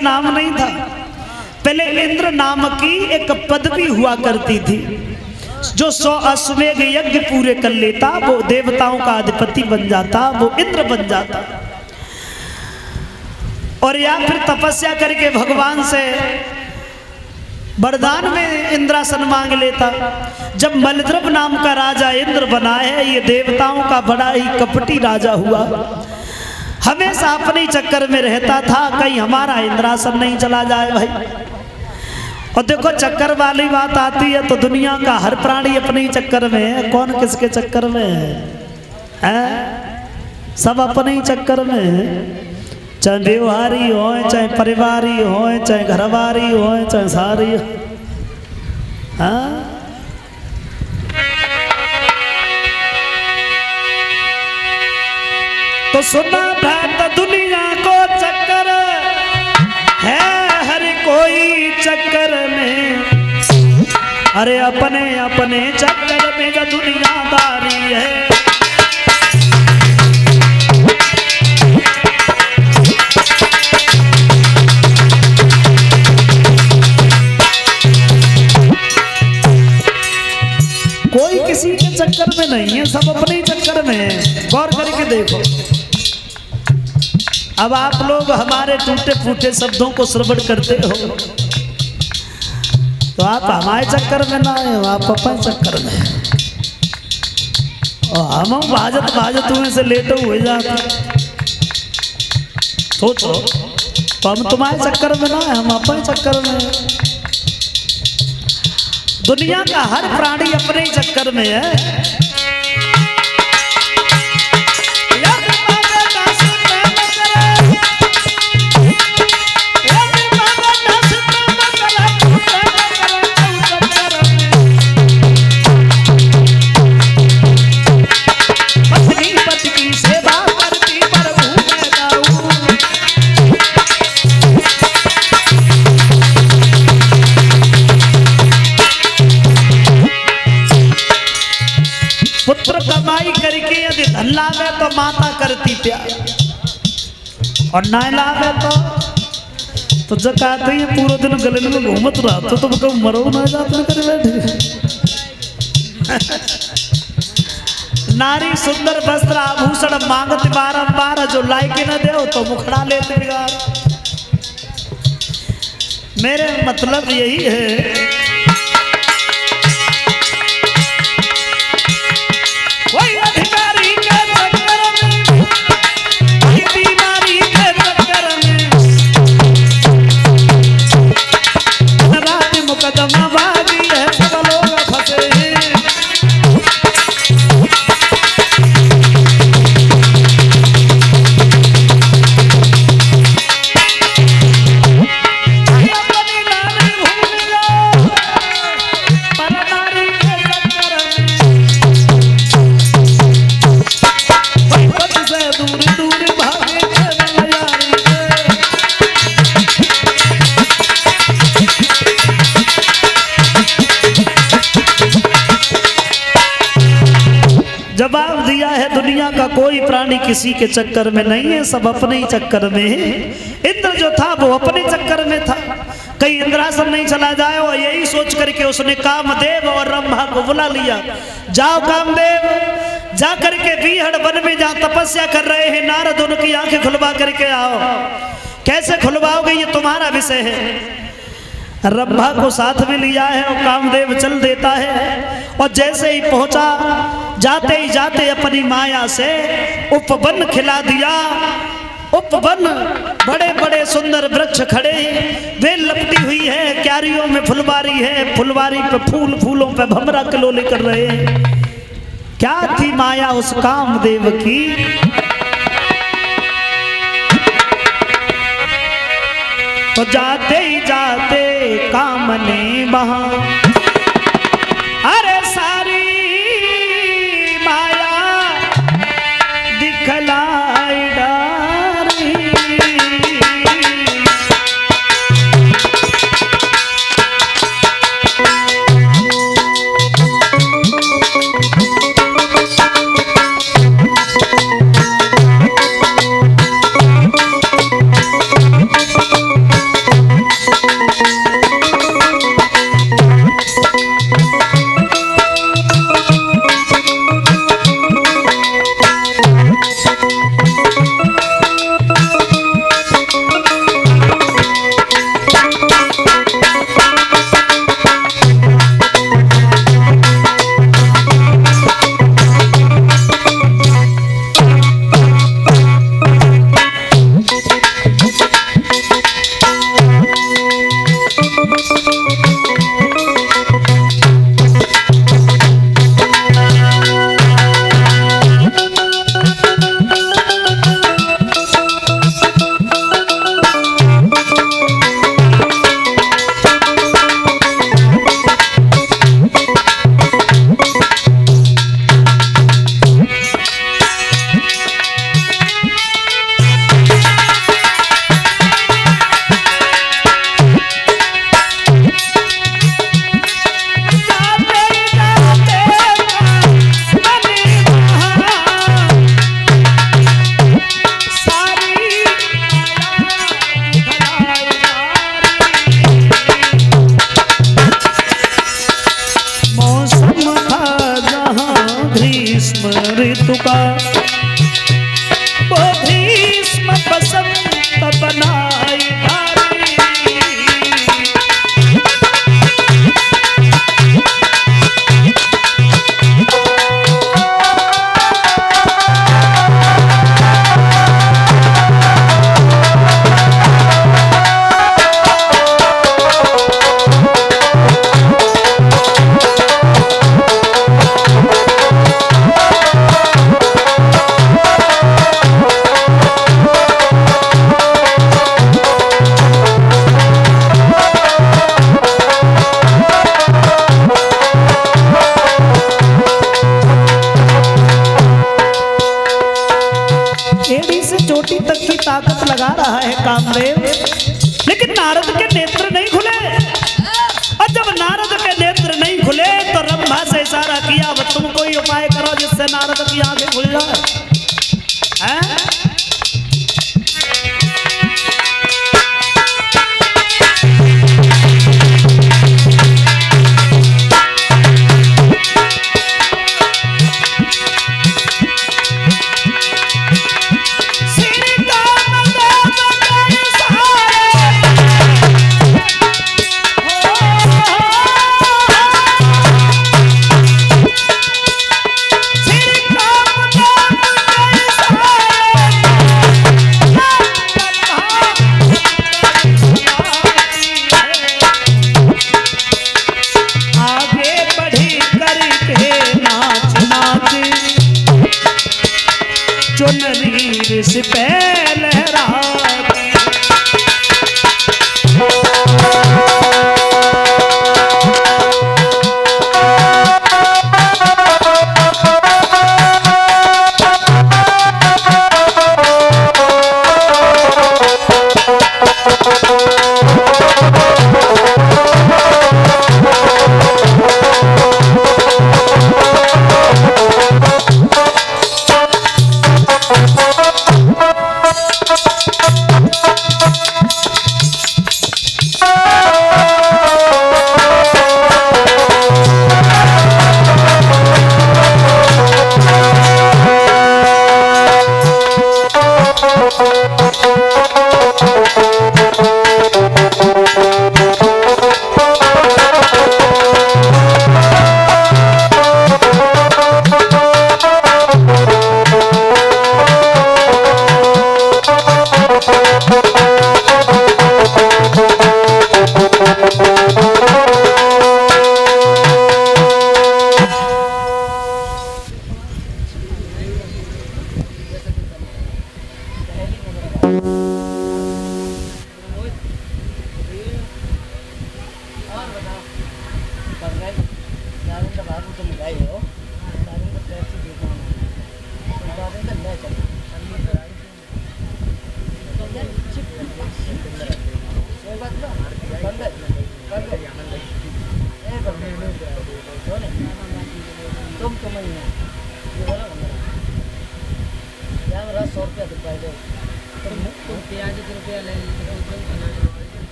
नाम नहीं था, पहले इंद्र नाम की एक पदवी हुआ करती थी। जो 100 अश्वमेध यज्ञ पूरे कर लेता वो देवताओं का अधिपति बन जाता, वो इंद्र बन जाता। और या फिर तपस्या करके भगवान से वरदान में इंद्रासन मांग लेता। जब मलद्रव नाम का राजा इंद्र बना है, ये देवताओं का बड़ा ही कपटी राजा हुआ, हमेशा अपने चक्कर में रहता था, कहीं हमारा इंद्रासन नहीं चला जाए भाई। और देखो चक्कर वाली बात आती है तो दुनिया का हर प्राणी अपने ही चक्कर में है। कौन किसके चक्कर में है? सब अपने ही चक्कर में है, चाहे व्यवहारी हो, चाहे परिवारी हो, चाहे घरवारी हो, चाहे सारी हो। तो सुना भ्रात दुनिया को चक्कर है हर कोई चक्कर में, अरे अपने अपने चक्कर में जो दुनियादारी है। कोई किसी के चक्कर में नहीं है, सब अपने ही चक्कर में है। गौर करके देखो, अब आप लोग हमारे टूटे फूटे शब्दों को श्रवण करते हो तो आप हमारे चक्कर में ना है, आप अपने चक्कर में। और हम भाजत भाजत हुए से लेटे हुए जाते। सोचो, तो हम तुम्हारे चक्कर में ना है, हम अपने चक्कर में। दुनिया का हर प्राणी अपने ही चक्कर में है। पुत्र कमाई करके यदि धन लावे तो माता करती प्यार, और ना लावे तो जकाते ही पूरा दिन गले में घूमत रहा तो तुम कब मरो ना जाते कर बैठे। नारी सुंदर वस्त्र आभूषण मांगते बारंबार, जो लायके न दे तो मुखड़ा लेते बिगाड़। मेरे मतलब यही है, जवाब दिया है दुनिया का कोई प्राणी किसी के चक्कर में नहीं है, सब अपने ही चक्कर में है। इंद्र जो था वो अपने चक्कर में था, कहीं इंद्रासन नहीं चला जाए। और यही सोच करके उसने कामदेव और ब्रह्मा को बुला लिया। जाओ कामदेव, जा करके बीहड़ वन में जहाँ तपस्या कर रहे हैं नारद, उनकी आंखें खुलवा करके आओ। कैसे खुलवाओगे ये तुम्हारा विषय है। ब्रह्मा को साथ में लिया है और कामदेव चल देता है। और जैसे ही पहुंचा, जाते ही जाते अपनी माया से उपवन खिला दिया। उपवन बड़े बड़े सुंदर वृक्ष खड़े, वे लपटी हुई है, क्यारियों में फुलवारी है, फुलवारी पे फूल, फूलों पे भमरा कलोले कर रहे हैं। क्या थी माया उस कामदेव की। तो जाते ही जाते काम ने वहां, अरे सारी माया दिखलाई डारी। नारद के नेत्र नहीं खुले। और जब नारद के नेत्र नहीं खुले तो ब्रह्मा से इशारा किया, अब तुम कोई उपाय करो जिससे नारद की आंखें खुल जाए। से पहले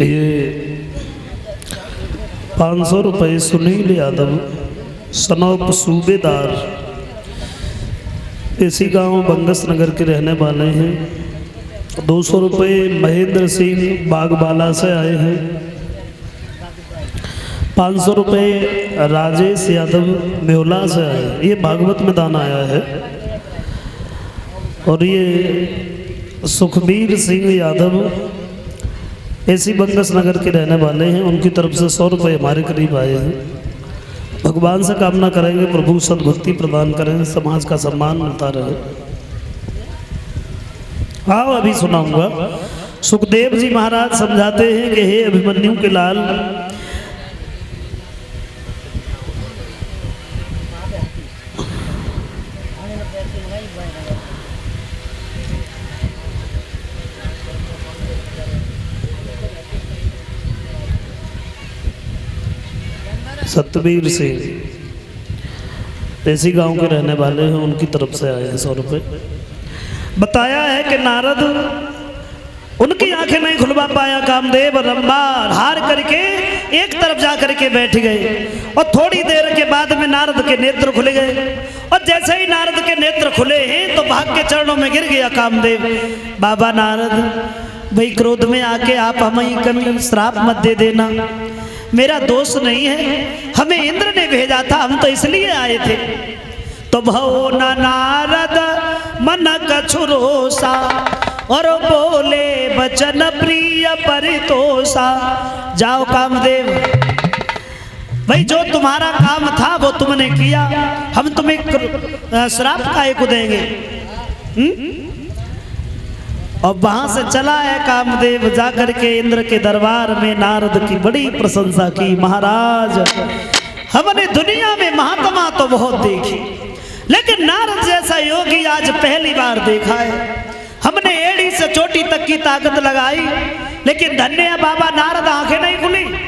ये 500 रुपये सुनील यादव सनौप सूबेदार इसी गांव बंगस नगर के रहने वाले हैं। 200 रुपये महेंद्र सिंह बागबाला से आए हैं। 500 रुपये राजेश यादव मेहुला से आए, ये भागवत में दान आया है। और ये सुखबीर सिंह यादव ऐसी बंगस नगर के रहने वाले हैं, उनकी तरफ से 100 रुपये हमारे करीब आए हैं। भगवान से कामना करेंगे प्रभु सद्भक्ति प्रदान करें, समाज का सम्मान मिलता रहे। हाँ, अभी सुनाऊंगा। सुखदेव जी महाराज समझाते हैं कि हे अभिमन्यु के लाल, सतबीर सिंह ऐसी गांव के रहने वाले हैं, उनकी तरफ से आए हैं 100 रुपये। बताया है कि नारद उनकी आंखें नहीं खुलवा पाया, कामदेव रंभा हार करके एक तरफ जा करके बैठ गए। और थोड़ी देर के बाद में नारद के नेत्र खुले गए। और जैसे ही नारद के नेत्र खुले हैं तो भाग के चरणों में गिर गया कामदेव। बाबा नारद, भाई क्रोध में आके आप हमें कभी श्राप मत दे देना, मेरा दोष नहीं है, हमें इंद्र ने भेजा था, हम तो इसलिए आए थे। तो भव न नारद मन कछुरोसा और बोले बचन प्रिय परितोषा। जाओ कामदेव, भाई जो तुम्हारा काम था वो तुमने किया, हम तुम्हें श्राप काहे को देंगे। और वहां से चला है कामदेव, जाकर के इंद्र के दरबार में नारद की बड़ी प्रशंसा की। महाराज, हमने दुनिया में महात्मा तो बहुत देखी, लेकिन नारद जैसा योगी आज पहली बार देखा है। हमने एड़ी से चोटी तक की ताकत लगाई, लेकिन धन्य बाबा नारद, आंखें नहीं खुली।